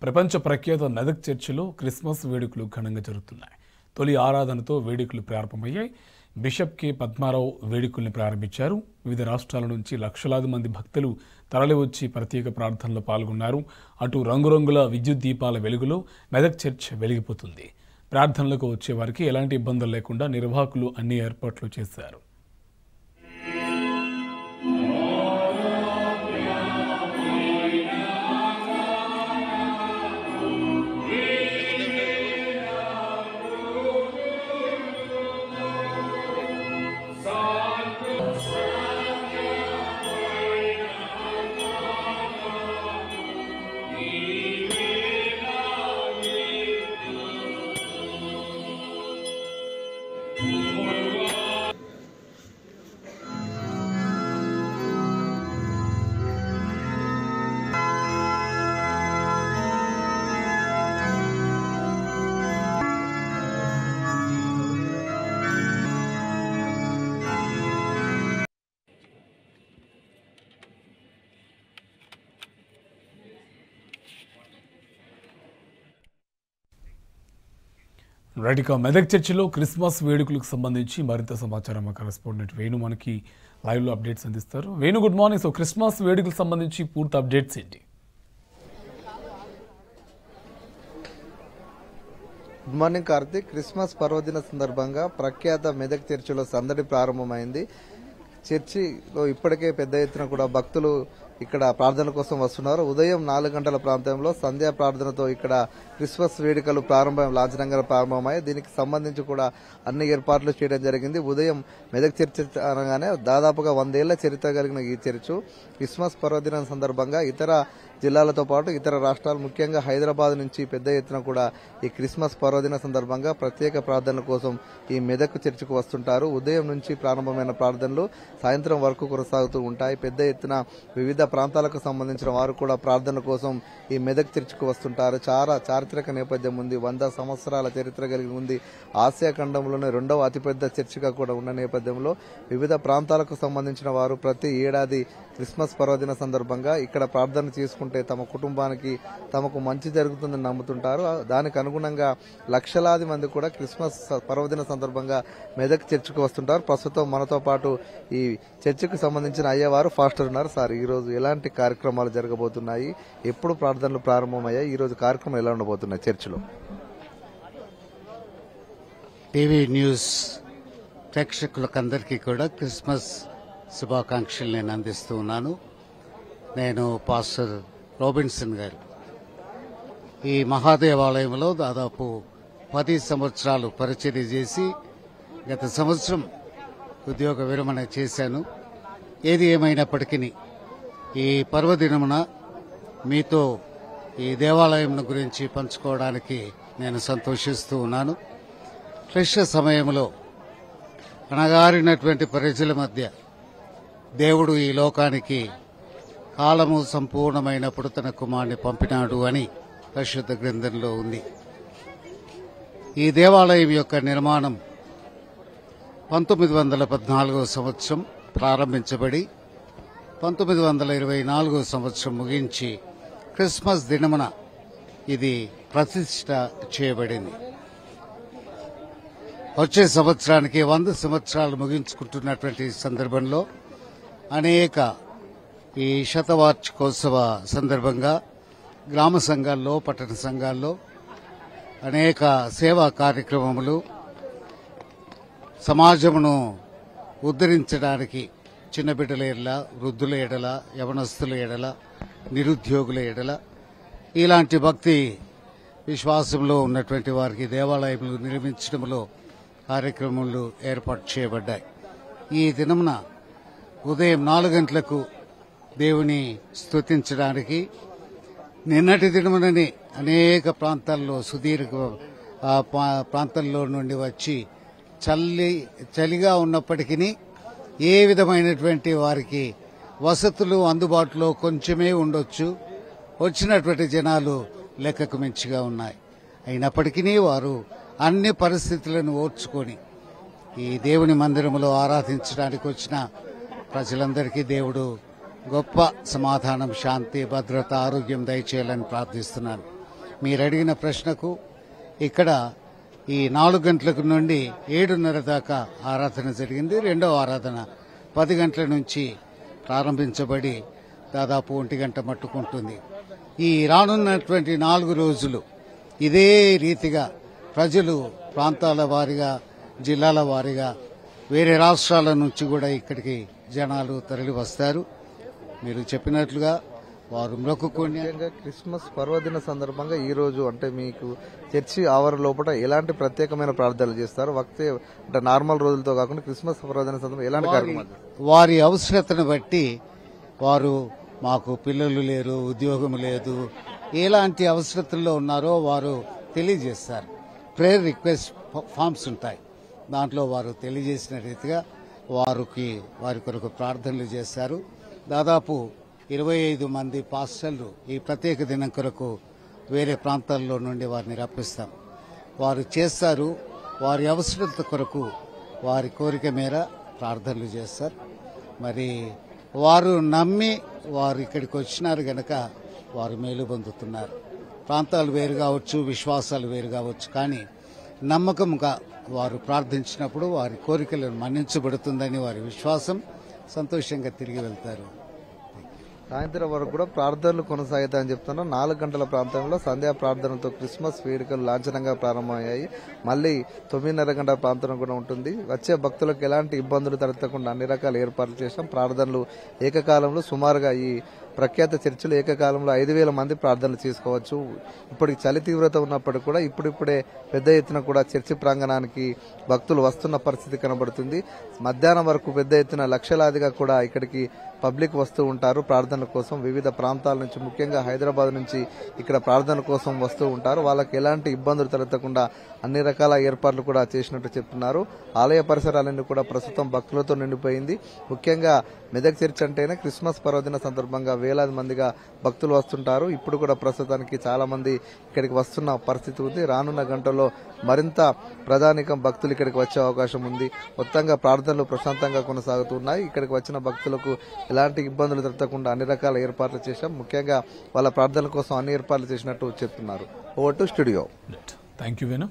ప్రపంచ ప్రఖ్యాత మెదక్ చర్చిలో క్రిస్మస్ వేడుకలు ఘనంగా జరుగుతున్నాయి. తొలి ఆరాధనతో వేడుకలు ప్రారంభమయ్యాయి. బిషప్ కె పద్మారావు వేడుకల్ని ప్రారంభించారు. వివిధ రాష్ట్రాల నుంచి లక్షలాది మంది భక్తులు తరలివచ్చి ప్రత్యేక ప్రార్థనలో పాల్గొన్నారు. అటు రంగురంగుల విద్యుత్ దీపాల వెలుగులో మెదక్ చర్చ్ వెలిగిపోతుంది. ప్రార్థనలకు వచ్చే వారికి ఎలాంటి ఇబ్బందులు లేకుండా నిర్వాహకులు అన్ని ఏర్పాట్లు చేశారు. రైట్గా మెదక్ చర్చిలో క్రిస్మస్ వేడుకలకు సంబంధించి మరింత సమాచారం మా కరెస్పాండెంట్ వేణు మనకి లైవ్లో అప్డేట్స్ అందిస్తారు. Venu, good morning. So Christmas వేడుకలకు సంబంధించి పూర్తి అప్డేట్స్ ఏంటి? Good morning Karthik. క్రిస్మస్ పర్వదిన సందర్భంగా ప్రఖ్యాత మెదక్ చర్చిలో సందడి ప్రారంభమైంది. చర్చిలో ఇప్పటికే పెద్ద ఎత్తున కూడా భక్తులు ఇక్కడ ప్రార్థన కోసం వస్తున్నారు. ఉదయం 4 గంటల ప్రాంతంలో సంధ్యా ప్రార్థనతో ఇక్కడ క్రిస్మస్ వేడుకలు లాంఛనంగా ప్రారంభమయ్యాయి. దీనికి సంబంధించి కూడా అన్ని ఏర్పాట్లు చేయడం జరిగింది. ఉదయం మెదక్ చర్చ్ అనగానే దాదాపుగా 100 ఏళ్ల చరిత్ర కలిగిన ఈ చర్చ్ క్రిస్మస్ పర్వదినం సందర్భంగా ఇతర జిల్లాలతో పాటు ఇతర రాష్ట్రాలు, ముఖ్యంగా హైదరాబాద్ నుంచి పెద్ద ఎత్తున కూడా ఈ క్రిస్మస్ పర్వదిన సందర్భంగా ప్రత్యేక ప్రార్థనల కోసం ఈ మెదక్ చర్చికి వస్తుంటారు. ఉదయం నుంచి ప్రారంభమైన ప్రార్థనలు సాయంత్రం వరకు కొనసాగుతూ ఉంటాయి. పెద్ద ఎత్తున వివిధ ప్రాంతాలకు సంబంధించిన వారు కూడా ప్రార్థనల కోసం ఈ మెదక్ చర్చికి వస్తుంటారు. చాలా చారిత్రక నేపథ్యం ఉంది. 100 సంవత్సరాల చరిత్ర కలిగి ఉంది. ఆసియా ఖండంలోనే 2వ అతిపెద్ద చర్చిగా కూడా ఉన్న నేపథ్యంలో వివిధ ప్రాంతాలకు సంబంధించిన వారు ప్రతి ఏడాది క్రిస్మస్ పర్వదిన సందర్భంగా ఇక్కడ ప్రార్థన చేసుకుంటే తమ కుటుంబానికి తమకు మంచి జరుగుతుందని నమ్ముతుంటారు. దానికి అనుగుణంగా లక్షలాది మంది కూడా క్రిస్మస్ పర్వదిన సందర్భంగా మెదక్ చర్చికి వస్తుంటారు. ప్రస్తుతం మనతో పాటు ఈ చర్చికి సంబంధించిన అయ్యవారు ఫాస్టర్ ఉన్నారు. సార్, ఈ రోజు ఎలాంటి కార్యక్రమాలు జరగబోతున్నాయి? ఎప్పుడు ప్రార్థనలు ప్రారంభమయ్యాయి? ఈ రోజు కార్యక్రమం ఎలా ఉండబోతున్నాయి చర్చిలో? టీవీ న్యూస్ ప్రేక్షకులకందరికీ కూడా క్రిస్మస్ శుభాకాంక్షలు నేను అందిస్తూ ఉన్నాను. నేను పాస్టర్ రాబిన్సన్ గారు. ఈ మహాదేవాలయంలో దాదాపు 10 సంవత్సరాలు పరిచర్య చేసి గత సంవత్సరం ఉద్యోగ విరమణ చేశాను. ఏది ఏమైనప్పటికీ ఈ పర్వదినమున మీతో ఈ దేవాలయం గురించి పంచుకోవడానికి నేను సంతోషిస్తూ ఉన్నాను. క్లిష్ట సమయంలో అణగారినటువంటి ప్రజల మధ్య దేవుడు ఈ లోకానికి కాలము సంపూర్ణమైనప్పుడు తన కుమారుని పంపినాడు అని పరిశుద్ధ గ్రంథంలో ఉంది. ఈ దేవాలయం యొక్క నిర్మాణం 1914 సంవత్సరం ప్రారంభించబడి 1924 సంవత్సరం ముగించి క్రిస్మస్ దినమున ఇది ప్రతిష్ఠ చేయబడింది. వచ్చే సంవత్సరానికి 100 సంవత్సరాలు ముగించుకుంటున్నటువంటి సందర్భంలో అనేక ఈ శతవార్షికోత్సవ సందర్భంగా గ్రామ సంఘాల్లో, పట్టణ సంఘాల్లో అనేక సేవా కార్యక్రమములు, సమాజమును ఉద్ధరించడానికి చిన్న బిడ్డల ఎడల, వృద్ధుల ఎడల, యవనస్తుల ఎడల, నిరుద్యోగుల ఎడల ఇలాంటి భక్తి విశ్వాసంలో ఉన్నటువంటి వారికి దేవాలయములు నిర్మించడంలో కార్యక్రమాలు ఏర్పాటు చేయబడ్డాయి. ఈ దినమున ఉదయం 4 గంటలకు దేవుని స్తుతించడానికి నిన్నటి దినమునని అనేక ప్రాంతాల్లో సుదీర్ఘ ప్రాంతాల్లో నుండి వచ్చి చలిగా ఉన్నప్పటికీ ఏ విధమైనటువంటి వారికి వసతులు అందుబాటులో కొంచెమే ఉండొచ్చు. వచ్చినటువంటి జనాలు లెక్కకు మించిగా ఉన్నాయి. అయినప్పటికీ వారు అన్ని పరిస్థితులను ఓర్చుకొని ఈ దేవుని మందిరంలో ఆరాధించడానికి వచ్చిన ప్రజలందరికీ దేవుడు గొప్ప సమాధానం, శాంతి, భద్రత, ఆరోగ్యం దయచేయాలని ప్రార్థిస్తున్నాను. మీరు అడిగిన ప్రశ్నకు ఇక్కడ ఈ 4 గంటలకు నుండి 7:30 దాకా ఆరాధన జరిగింది. రెండవ ఆరాధన 10 గంటల నుంచి ప్రారంభించబడి దాదాపు 1 గంట మట్టుకుంటుంది. ఈ రానున్నటువంటి 4 రోజులు ఇదే రీతిగా ప్రజలు ప్రాంతాల వారీగా, జిల్లాల వారీగా, వేరే రాష్ట్రాల నుంచి కూడా ఇక్కడికి జనాలు తరలి వస్తారు. మీరు చెప్పినట్లుగా వారు మొక్కుకొని ముఖ్యంగా క్రిస్మస్ పర్వదిన సందర్భంగా ఈ రోజు అంటే మీకు చర్చి ఆవరణ లోపల ఎలాంటి ప్రత్యేకమైన ప్రార్థనలు చేస్తారు? వక్తే అంటే నార్మల్ రోజులతో కాకుండా క్రిస్మస్ పర్వదిన సందర్భంగా ఎలాంటి కార్యక్రమాలు? వారి అవసరతను బట్టి వారు మాకు పిల్లలు లేరు, ఉద్యోగం లేదు, ఎలాంటి అవసరతల్లో ఉన్నారో వారు తెలియజేస్తారు. ప్రేయర్ రిక్వెస్ట్ ఫామ్స్ ఉంటాయి. దాంట్లో వారు తెలియజేసిన రీతిగా వారి కొరకు ప్రార్థనలు చేస్తారు. దాదాపు 25 మంది పాస్టర్లు ఈ ప్రత్యేక దినం కొరకు వేరే ప్రాంతాల్లో నుండి వారిని రప్పిస్తాం. వారు చేస్తారు. వారి అవసరత కొరకు వారి కోరిక మేర ప్రార్థనలు చేస్తారు. మరి వారు నమ్మి వారు ఇక్కడికి వచ్చినారు గనక వారు మేలు పొందుతున్నారు. ప్రాంతాలు వేరు కావచ్చు, విశ్వాసాలు వేరు కావచ్చు, కానీ నమ్మకంగా వారు ప్రార్థించినప్పుడు వారి కోరికలను మన్నించబడుతుందని వారి విశ్వాసం. సంతోషంగా తిరిగి వెళ్తారు. సాయంత్రం వరకు కూడా ప్రార్థనలు కొనసాగుతాయని చెప్తున్నారు. 4 గంటల ప్రాంతంలో సంధ్యా ప్రార్థనతో క్రిస్మస్ వేడుకలు లాంఛనంగా ప్రారంభమయ్యాయి. మళ్ళీ 9:30 గంటల ప్రాంతం కూడా ఉంటుంది. వచ్చే భక్తులకు ఎలాంటి ఇబ్బందులు తలెత్తకుండా అన్ని రకాల ఏర్పాట్లు చేశాం. ప్రార్థనలు ఏకకాలంలో సుమారుగా ఈ ప్రఖ్యాత చర్చిలో ఏకకాలంలో 5,000 మంది ప్రార్థనలు చేసుకోవచ్చు. ఇప్పటికి చలి తీవ్రత ఉన్నప్పటికీ కూడా ఇప్పుడిప్పుడే పెద్ద ఎత్తున కూడా చర్చి ప్రాంగణానికి భక్తులు వస్తున్న పరిస్థితి కనబడుతుంది. మధ్యాహ్నం వరకు పెద్ద ఎత్తున లక్షలాదిగా కూడా ఇక్కడికి పబ్లిక్ వస్తూ ఉంటారు ప్రార్థనల కోసం. వివిధ ప్రాంతాల నుంచి, ముఖ్యంగా హైదరాబాద్ నుంచి ఇక్కడ ప్రార్థనల కోసం వస్తూ ఉంటారు. వాళ్ళకి ఎలాంటి ఇబ్బందులు తలెత్తకుండా అన్ని రకాల ఏర్పాట్లు కూడా చేసినట్టు చెప్తున్నారు. ఆలయ పరిసరాలన్నీ కూడా ప్రస్తుతం భక్తులతో నిండిపోయింది. ముఖ్యంగా మెదక్ చర్చ్ అంటేనే క్రిస్మస్ పర్వదిన సందర్భంగా వేలాది మందిగా భక్తులు వస్తుంటారు. ఇప్పుడు కూడా ప్రస్తుతానికి చాలా మంది ఇక్కడికి వస్తున్న పరిస్థితి ఉంది. రానున్న గంటల్లో మరింత ప్రధానికం భక్తులు ఇక్కడికి వచ్చే అవకాశం ఉంది. మొత్తంగా ప్రార్థనలు ప్రశాంతంగా కొనసాగుతున్నాయి. ఇక్కడికి వచ్చిన భక్తులకు ఎలాంటి ఇబ్బందులు తలెత్తకుండా అన్ని రకాల ఏర్పాట్లు చేశాం. ముఖ్యంగా వాళ్ళ ప్రార్థనల కోసం అన్ని ఏర్పాట్లు చేసినట్టు చెప్తున్నారు. Over to studio. Thank you Venu.